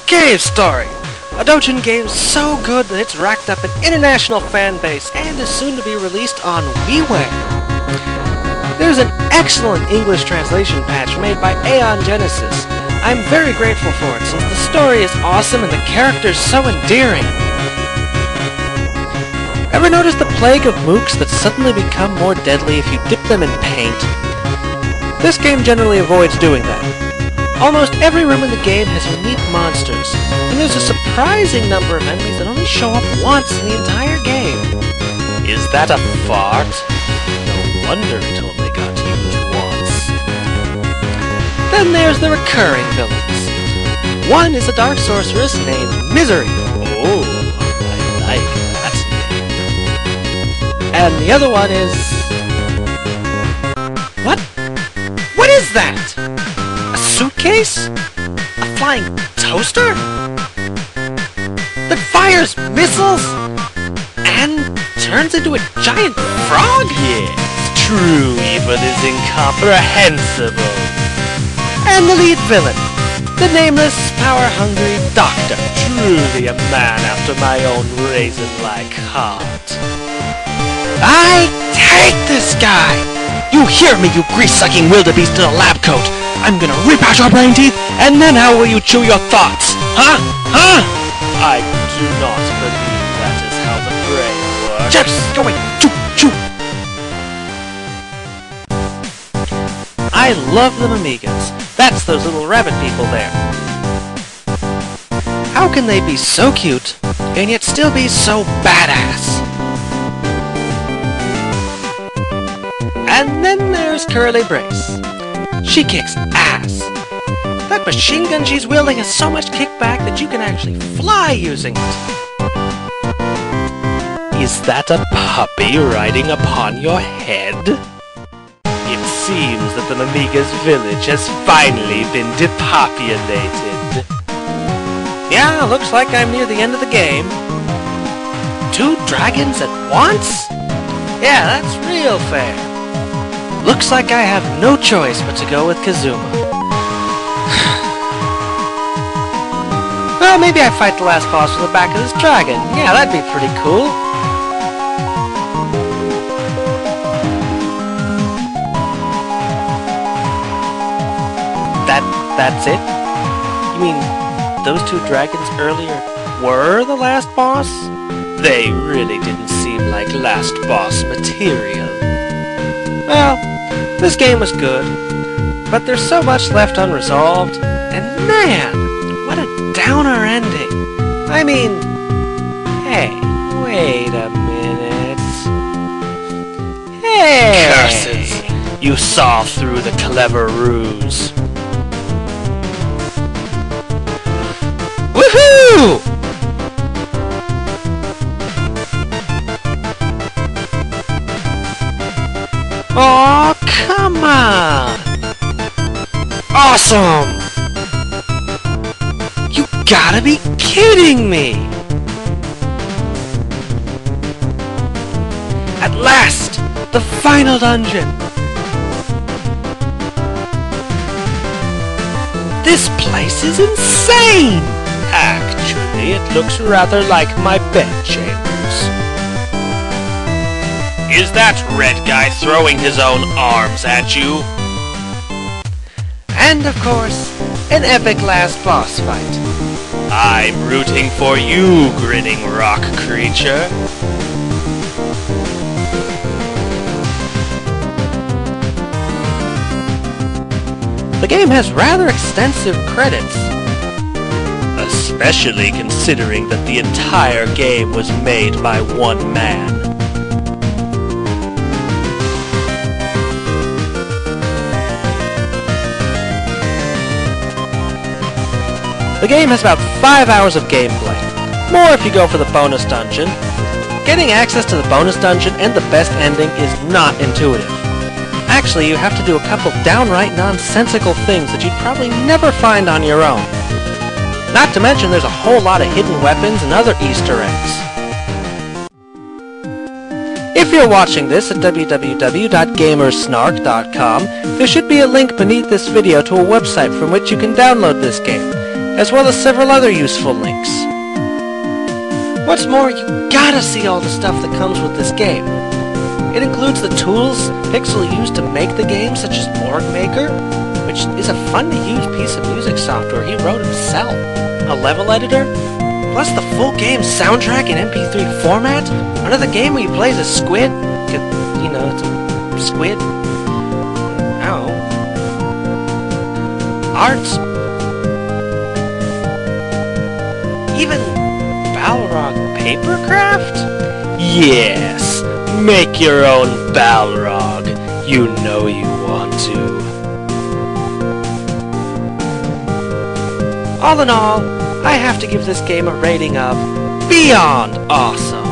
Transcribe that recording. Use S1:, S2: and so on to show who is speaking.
S1: Cave Story! A doujin game so good that it's racked up an international fan base and is soon to be released on WiiWare. There's an excellent English translation patch made by Aeon Genesis. I'm very grateful for it since the story is awesome and the characters so endearing. Ever notice the plague of mooks that suddenly become more deadly if you dip them in paint? This game generally avoids doing that. Almost every room in the game has unique monsters, and there's a surprising number of enemies that only show up once in the entire game. Is that a fart? No wonder it only got used once. Then there's the recurring villains. One is a dark sorceress named Misery. Oh, I like that name. And the other one is... What? What is that? A suitcase? A flying toaster? That fires missiles? And turns into a giant frog?
S2: Yes, true evil is incomprehensible.
S1: And the lead villain, the nameless, power-hungry doctor.
S2: Truly a man after my own raisin-like heart.
S1: I hate this guy! You hear me, you grease-sucking wildebeest in a lab coat! I'm gonna rip out your brain teeth, and then how will you chew your thoughts? Huh? Huh?
S2: I do not believe that is how the brain works.
S1: Just go away! Chew! Chew! I love the Amigas. That's those little rabbit people there. How can they be so cute, and yet still be so badass? And then there's Curly Brace. She kicks ass. That machine gun she's wielding has so much kickback that you can actually fly using it.
S2: Is that a puppy riding upon your head? It seems that the Mamiga's village has finally been depopulated.
S1: Yeah, looks like I'm near the end of the game. 2 dragons at once? Yeah, that's real fair. Looks like I have no choice but to go with Kazuma. Well, maybe I fight the last boss with the back of this dragon. Yeah, that'd be pretty cool. That's it? You mean those 2 dragons earlier were the last boss?
S2: They really didn't seem like last boss material.
S1: Well, this game was good, but there's so much left unresolved, and man, what a downer ending. I mean, hey, wait a minute. Hey!
S2: Curses! You saw through the clever ruse.
S1: Woohoo! Aw, come on! Awesome! You gotta be kidding me! At last! The final dungeon! This place is insane!
S2: Actually, it looks rather like my bedchambers. Is that red guy throwing his own arms at you?
S1: And of course, an epic last boss fight.
S2: I'm rooting for you, grinning rock creature.
S1: The game has rather extensive credits.
S2: Especially considering that the entire game was made by one man.
S1: The game has about 5 hours of gameplay. More if you go for the bonus dungeon. Getting access to the bonus dungeon and the best ending is not intuitive. Actually, you have to do a couple downright nonsensical things that you'd probably never find on your own. Not to mention there's a whole lot of hidden weapons and other Easter eggs. If you're watching this at www.gamersnark.com, there should be a link beneath this video to a website from which you can download this game. as well as several other useful links. What's more, you gotta see all the stuff that comes with this game. It includes the tools Pixel used to make the game, such as Morg Maker, which is a fun-to-use piece of music software he wrote himself, a level editor, plus the full game soundtrack in MP3 format, another game where you play as a squid, you know, it's a squid. Ow. Arts. Even Balrog Papercraft?
S2: Yes, make your own Balrog. You know you want to.
S1: All in all, I have to give this game a rating of beyond awesome.